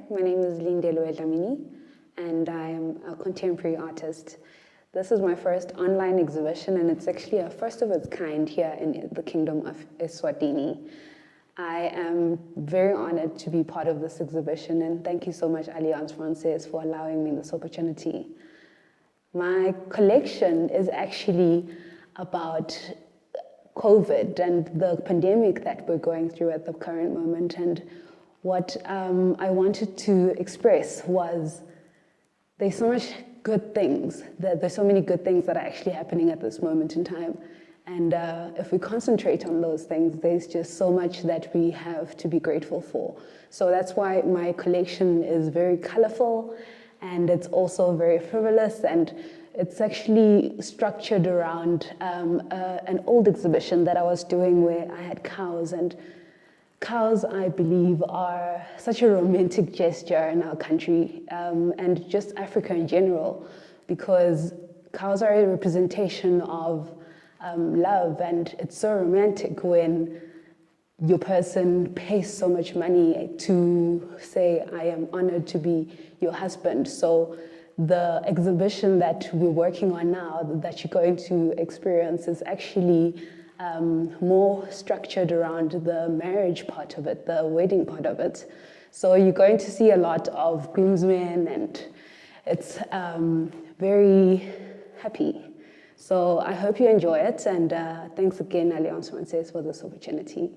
my name is Lindelo Dlamini, and I am a contemporary artist. This is my first online exhibition, and it's actually a first of its kind here in the Kingdom of Eswatini. I am very honored to be part of this exhibition, and thank you so much, Alliance Francaise, for allowing me this opportunity. My collection is actually about COVID and the pandemic that we're going through at the current moment. And what I wanted to express was there's so much good things, there's so many good things that are actually happening at this moment in time. And if we concentrate on those things, there's just so much that we have to be grateful for. So that's why my collection is very colorful, and it's also very frivolous, and it's actually structured around an old exhibition that I was doing where I had cows. And cows, I believe, are such a romantic gesture in our country and just Africa in general, because cows are a representation of love, and it's so romantic when your person pays so much money to say, I am honored to be your husband. So the exhibition that we're working on now, that you're going to experience, is actually more structured around the marriage part of it, the wedding part of it. So you're going to see a lot of groomsmen, and it's very happy. So I hope you enjoy it, and thanks again, Alliance Francaise, for this opportunity.